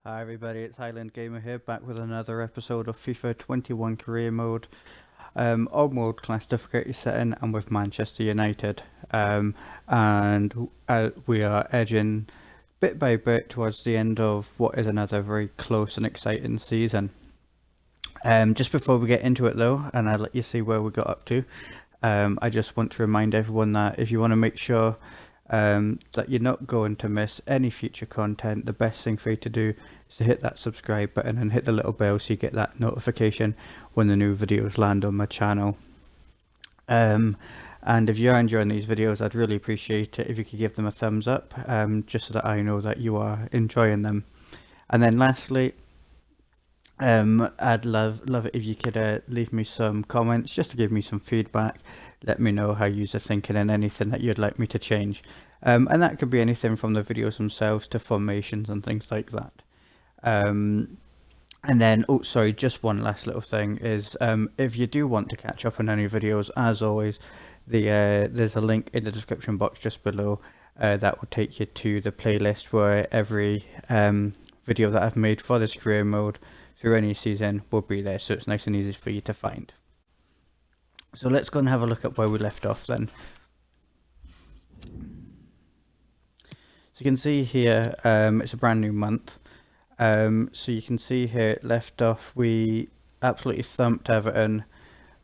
Hi everybody, it's Highland Gamer here, back with another episode of FIFA 21 Career Mode, on world class difficulty setting and with Manchester United. And we are edging bit by bit towards the end of what is another very close and exciting season. Just before we get into it though, and I'll let you see where we got up to, I just want to remind everyone that if you want to make sure that you're not going to miss any future content, the best thing for you to do is to hit that subscribe button and hit the little bell so you get that notification when the new videos land on my channel. And if you are enjoying these videos, I'd really appreciate it if you could give them a thumbs up, just so that I know that you are enjoying them. And then lastly, I'd love it if you could leave me some comments just to give me some feedback. Let me know how you're thinking and anything that you'd like me to change. And that could be anything from the videos themselves to formations and things like that. And then, oh sorry, just one last little thing is, if you do want to catch up on any videos, as always, there's a link in the description box just below that will take you to the playlist where every video that I've made for this career mode through any season will be there, so it's nice and easy for you to find. So let's go and have a look at where we left off then. So you can see here, it's a brand new month. So you can see here it left off, we absolutely thumped Everton,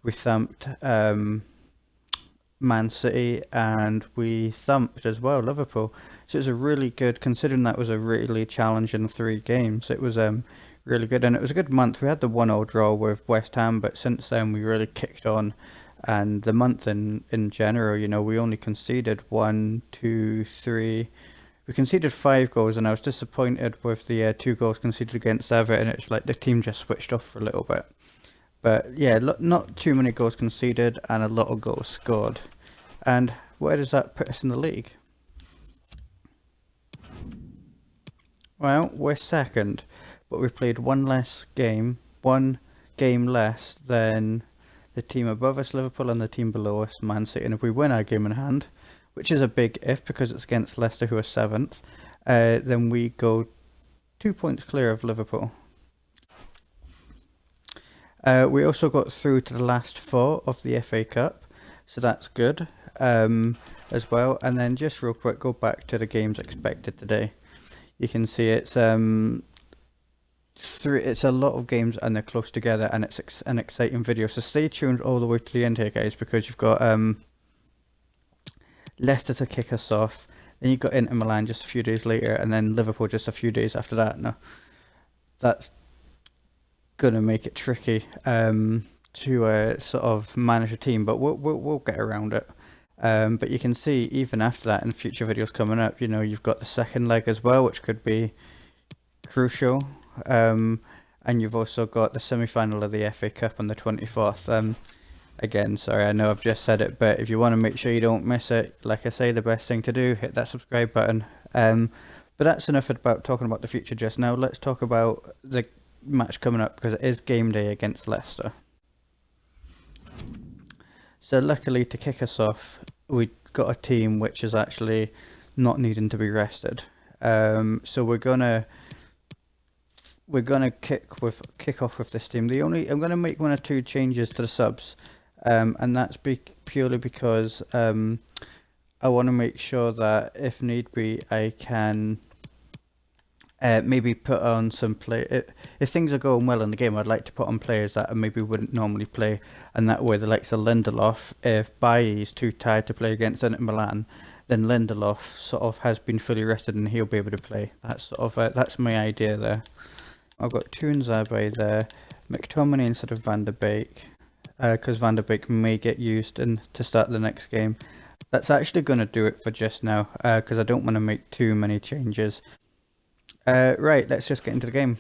we thumped Man City, and we thumped as well Liverpool. So it was a really good, considering that was a really challenging 3 games, it was really good, and it was a good month. We had the 1-0 draw with West Ham, but since then we really kicked on. And the month in general, you know, we only conceded 1, 2, 3. We conceded 5 goals, and I was disappointed with the 2 goals conceded against Everton. It's like the team just switched off for a little bit. But yeah, not too many goals conceded and a lot of goals scored. And where does that put us in the league? Well, we're second, but we've played one game less than the team above us, Liverpool, and the team below us, Man City. And if we win our game in hand, which is a big if because it's against Leicester, who are 7th, then we go 2 points clear of Liverpool. We also got through to the last 4 of the FA Cup, so that's good as well. And then just real quick, go back to the games expected today. You can see it's it's a lot of games and they're close together, and it's an exciting video, so stay tuned all the way to the end here, guys, because you've got Leicester to kick us off, then you've got Inter Milan just a few days later, and then Liverpool just a few days after that. Now that's gonna make it tricky to sort of manage a team, but we'll get around it. But you can see even after that in future videos coming up, you know, you've got the second leg as well, which could be crucial. And you've also got the semi-final of the FA Cup on the 24th. Again, sorry, I know I've just said it, but if you want to make sure you don't miss it, like I say, the best thing to do, hit that subscribe button. But that's enough about talking about the future just now. Let's talk about the match coming up, because it is game day against Leicester. So luckily, to kick us off, we got a team which is actually not needing to be rested. So we're gonna kick off with this team. I'm gonna make 1 or 2 changes to the subs, and that's purely because I want to make sure that if need be, I can maybe put on some if things are going well in the game. I'd like to put on players that I maybe wouldn't normally play, and that way the likes of Lindelof, if Bailly's too tired to play against Inter Milan, then Lindelof sort of has been fully rested and he'll be able to play. That's sort of that's my idea there. I've got Toonzabe there, McTominay instead of Van der Beek, because Van der Beek may get used to start the next game. That's actually going to do it for just now, because I don't want to make too many changes. Right, let's just get into the game.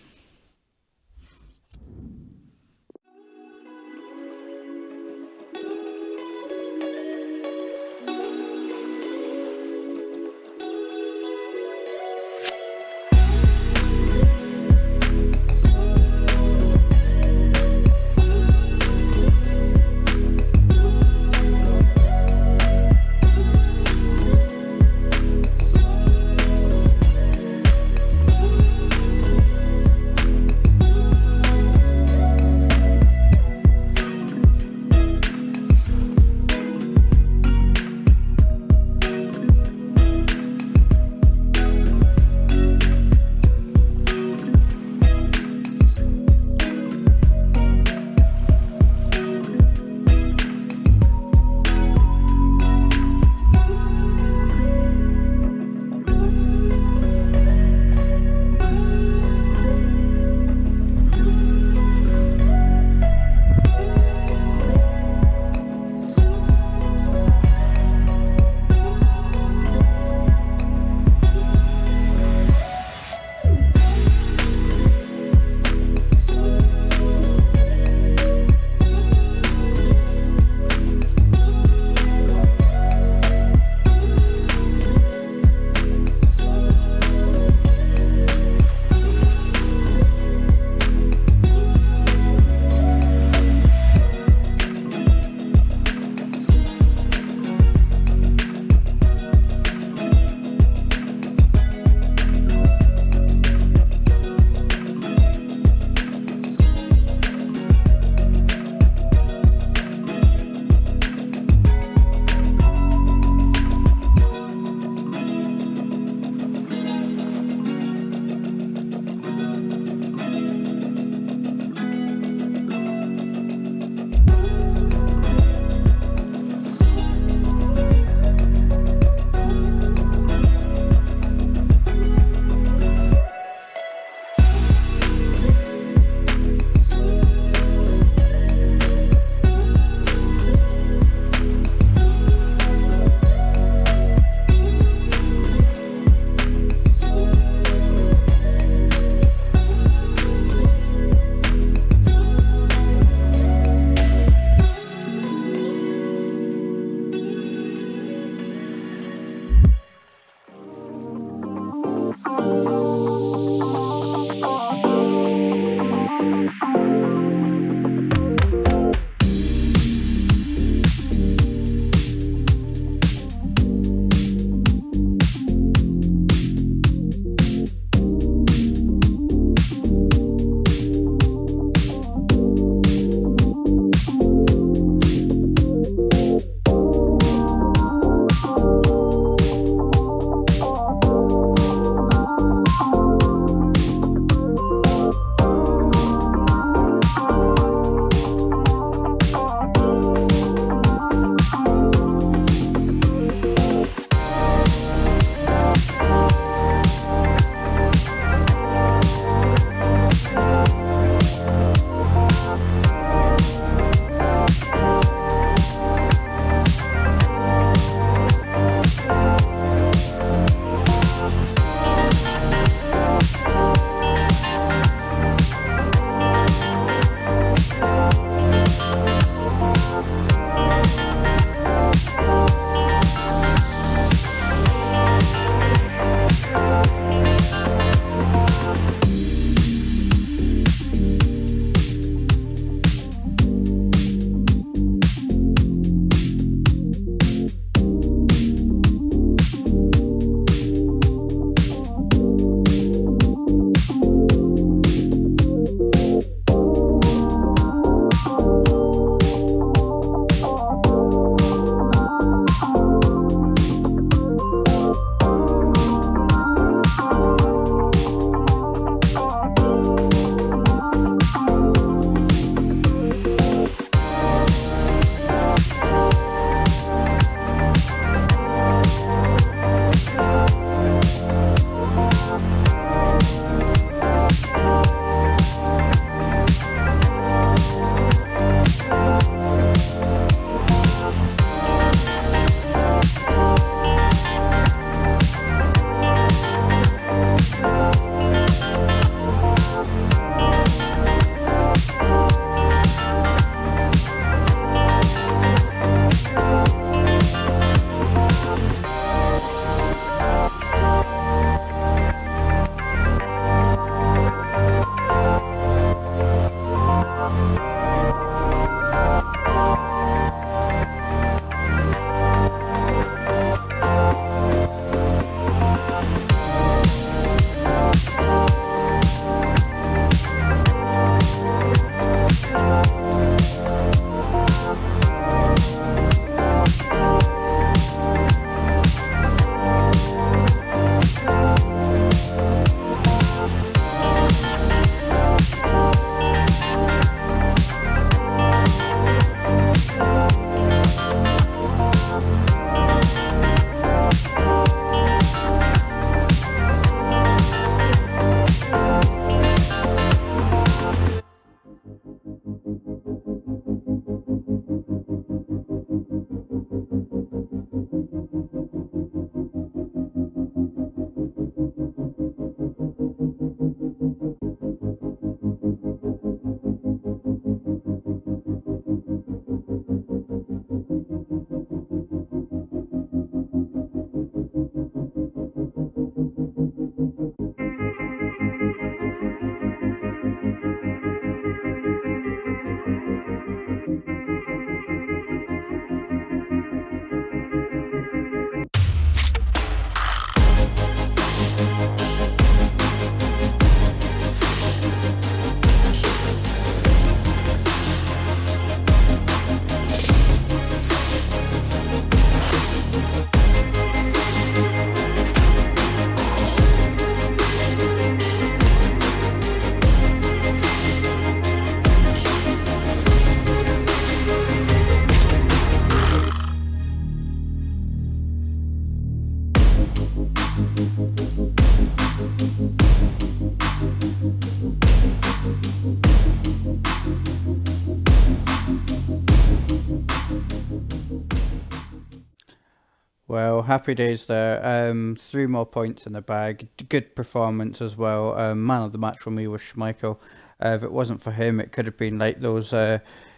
Well, happy days there. 3 more points in the bag. Good performance as well. Man of the match for me was Schmeichel. If it wasn't for him, it could have been like those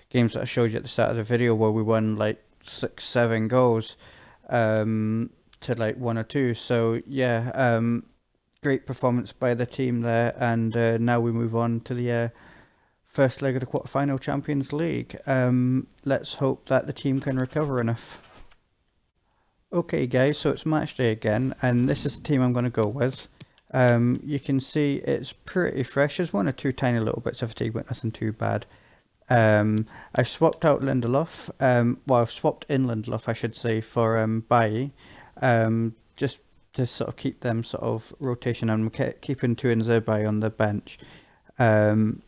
games that I showed you at the start of the video where we won like 6, 7 goals to like 1 or 2. So yeah, great performance by the team there. And now we move on to the first leg of the quarterfinal Champions League. Let's hope that the team can recover enough. Okay guys, so it's match day again, and this is the team I'm going to go with. You can see it's pretty fresh. There's 1 or 2 tiny little bits of fatigue, but nothing too bad. I've swapped out Lindelof, well I've swapped in Lindelof I should say for Bailly, just to sort of keep them sort of rotation. I'm keeping Tuanzebe on the bench, and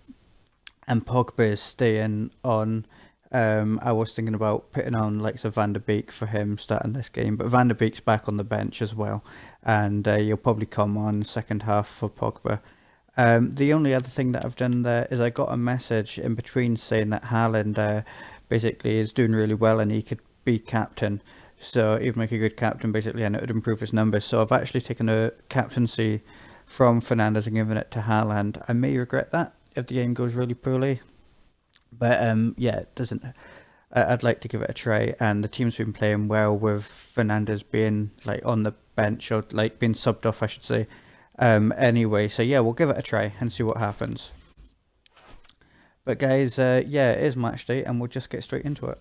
Pogba is staying on. I was thinking about putting on like Van der Beek for him starting this game, but Van der Beek's back on the bench as well, and you'll probably come on second half for Pogba. The only other thing that I've done there is I got a message in between saying that Haaland basically is doing really well and he could be captain, so he'd make a good captain basically, and it would improve his numbers. So I've actually taken a captaincy from Fernandes and given it to Haaland. I may regret that if the game goes really poorly. But yeah, it doesn't. I'd like to give it a try, and the team's been playing well with Fernandes being like on the bench, or like being subbed off, I should say. Anyway, so yeah, we'll give it a try and see what happens. But guys, yeah, it is match day, and we'll just get straight into it.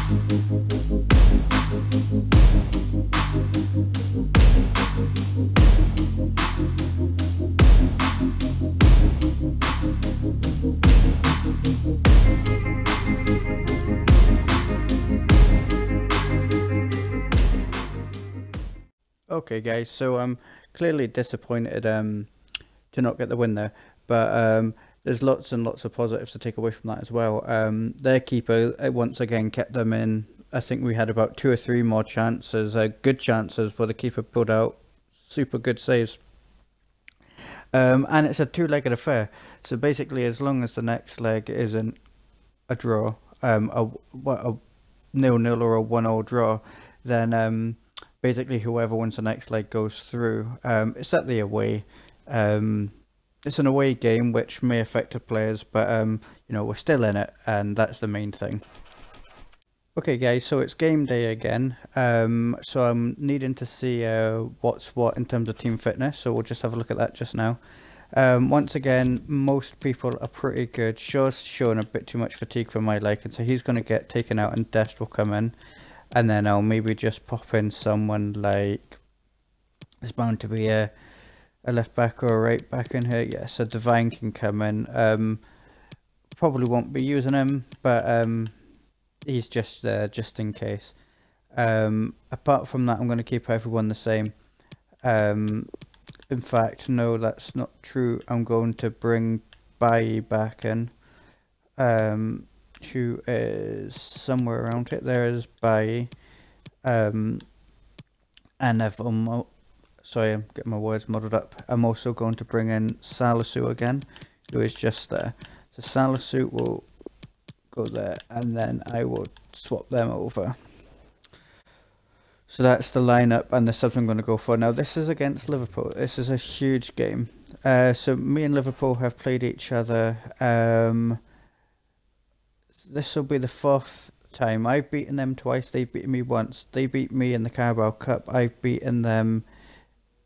Okay, guys, so I'm clearly disappointed to not get the win there, but there's lots and lots of positives to take away from that as well. Their keeper once again kept them in. I think we had about 2 or 3 more chances, good chances, where the keeper pulled out super good saves. And it's a 2-legged affair. So basically, as long as the next leg isn't a draw, a 0-0 or a 1-0 draw, then basically whoever wins the next leg goes through. It's at the away. It's an away game, which may affect the players, but we're still in it, and that's the main thing. Okay, guys, so it's game day again. So I'm needing to see what's what in terms of team fitness. So we'll just have a look at that just now. Once again, most people are pretty good. Shaw's showing a bit too much fatigue for my liking, so he's going to get taken out, and Dest will come in, and then I'll maybe just pop in someone like, there's bound to be a left back or a right back in here. Yeah, so Divine can come in. Probably won't be using him, but he's just there just in case. Apart from that, I'm going to keep everyone the same. In fact, no, that's not true. I'm going to bring Bailly back in, who is somewhere around it. There is Bailly. And sorry, I'm getting my words muddled up. I'm also going to bring in Salisu again, who is just there. So Salisu will go there, and then I will swap them over. So that's the lineup and the subs I'm going to go for. Now this is against Liverpool. This is a huge game. So me and Liverpool have played each other. This will be the 4th time. I've beaten them twice. They've beaten me once. They beat me in the Carabao Cup. I've beaten them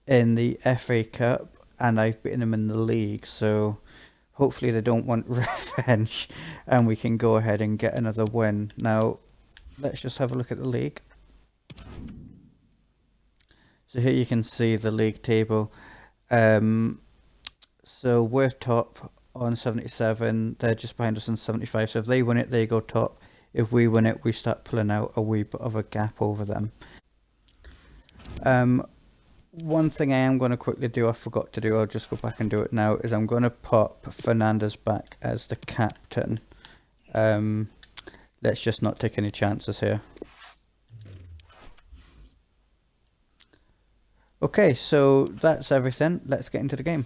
in the FA Cup, and I've beaten them in the league. So hopefully they don't want revenge, and we can go ahead and get another win. Now let's just have a look at the league. So here you can see the league table. So we're top on 77. They're just behind us on 75. So if they win it, they go top. If we win it, we start pulling out a wee bit of a gap over them. One thing I am going to quickly do, I forgot to do, I'll just go back and do it now, is I'm going to pop Fernandez back as the captain. Let's just not take any chances here. Okay, so that's everything. Let's get into the game.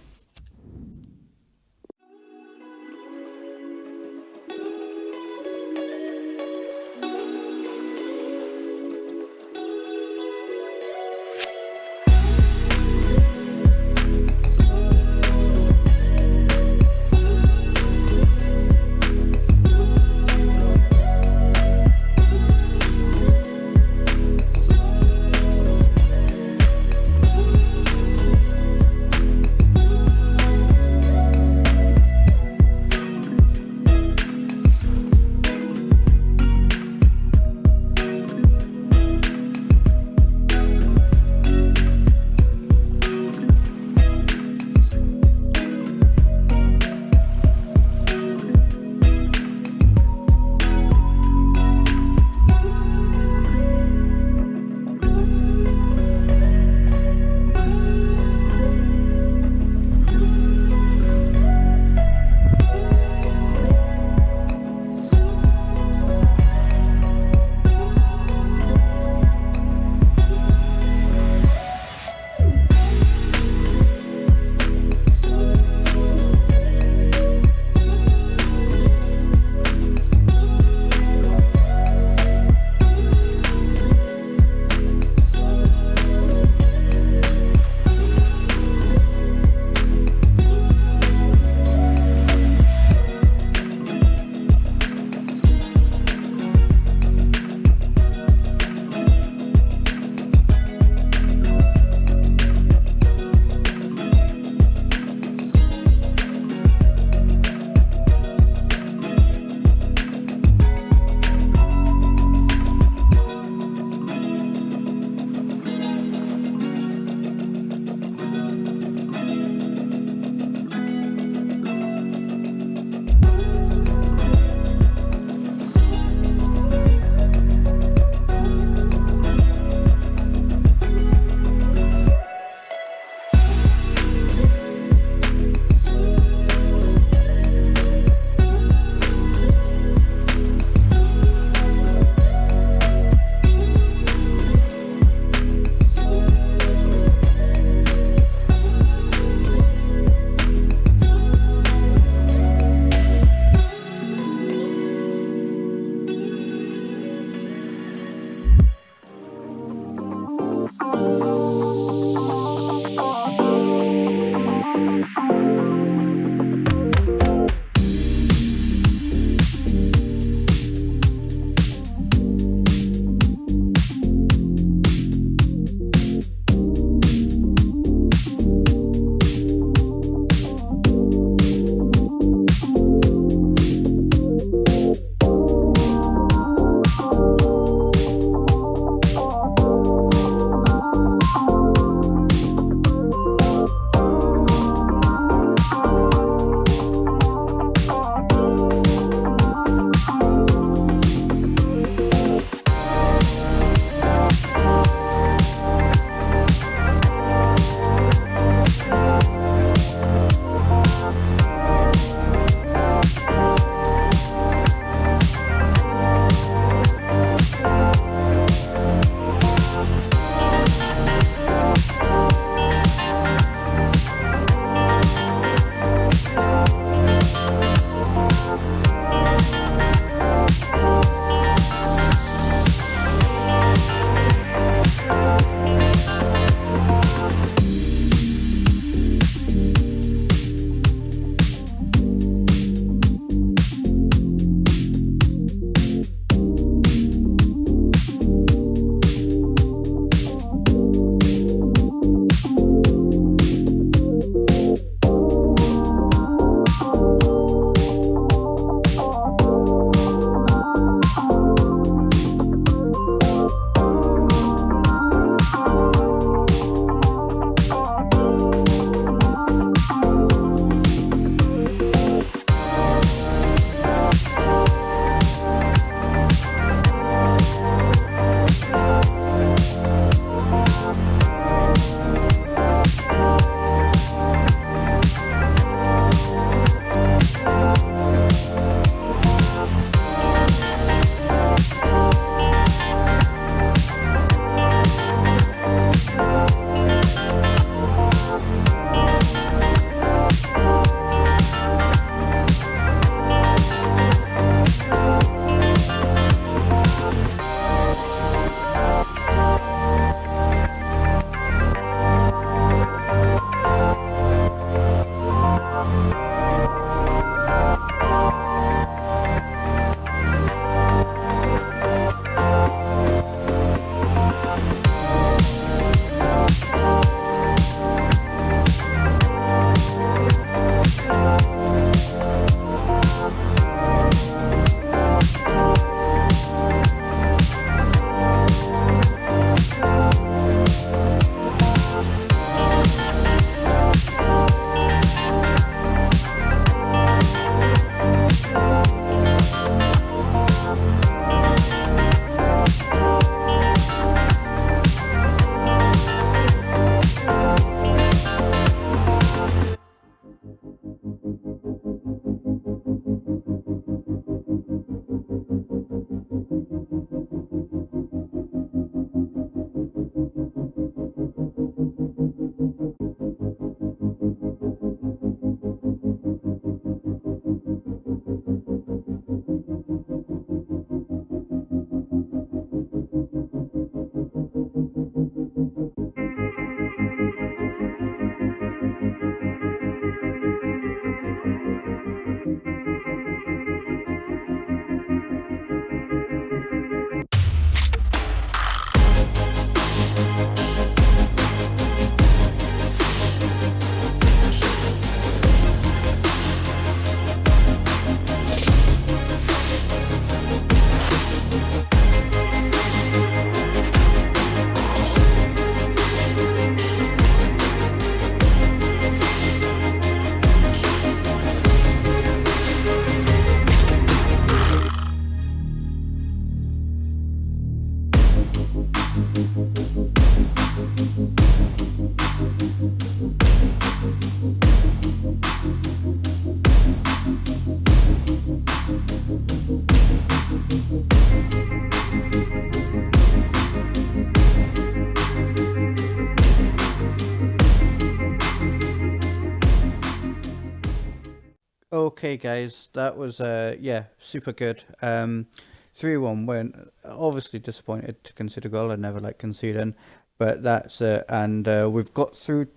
Okay, guys, that was yeah, super good. 3-1 win. Obviously disappointed to concede a goal. I never like conceding, but that's it. And we've got through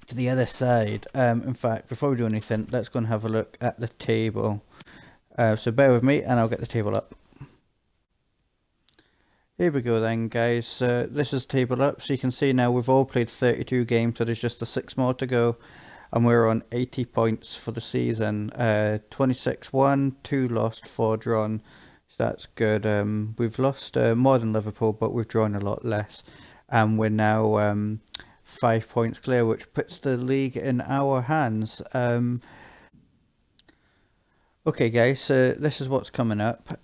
to the other side. In fact, before we do anything, let's go and have a look at the table. So bear with me, and I'll get the table up. Here we go then, guys. This is table up, so you can see now we've all played 32 games, so there's just the 6 more to go. And we're on 80 points for the season. 26 won, 2 lost, 4 drawn. So that's good. We've lost more than Liverpool, but we've drawn a lot less. And we're now 5 points clear, which puts the league in our hands. Okay, guys, so this is what's coming up.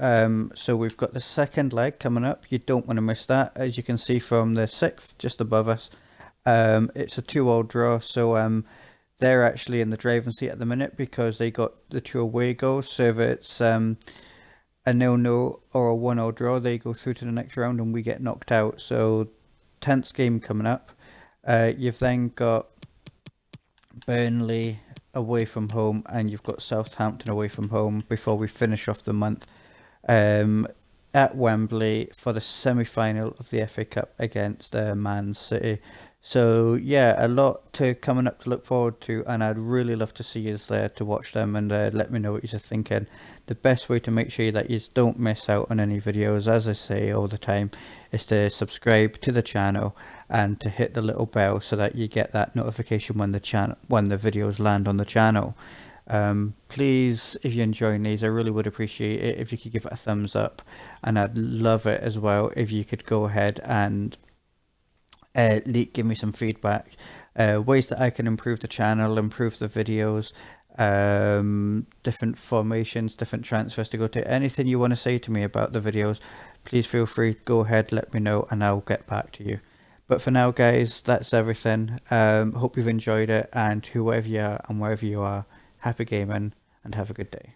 So we've got the second leg coming up. You don't want to miss that. As you can see from the 6th, just above us, it's a 2-2 draw. So they're actually in the driving seat at the minute because they got the 2 away goals. So if it's a 0-0 or a 1-0 draw, they go through to the next round and we get knocked out. So 10th game coming up. You've then got Burnley away from home and you've got Southampton away from home before we finish off the month at Wembley for the semi-final of the FA Cup against Man City. So yeah, a lot coming up to look forward to, and I'd really love to see you there to watch them and let me know what you're thinking. The best way to make sure that you don't miss out on any videos, as I say all the time, is to subscribe to the channel and to hit the little bell so that you get that notification when the videos land on the channel. Please, if you're enjoying these, I really would appreciate it if you could give it a thumbs up, and I'd love it as well if you could go ahead and give me some feedback, ways that I can improve the channel, improve the videos, different formations, different transfers to go to, anything you want to say to me about the videos. Please feel free, go ahead, let me know, and I'll get back to you. But for now, guys, that's everything. Hope you've enjoyed it, and whoever you are and wherever you are, happy gaming and have a good day.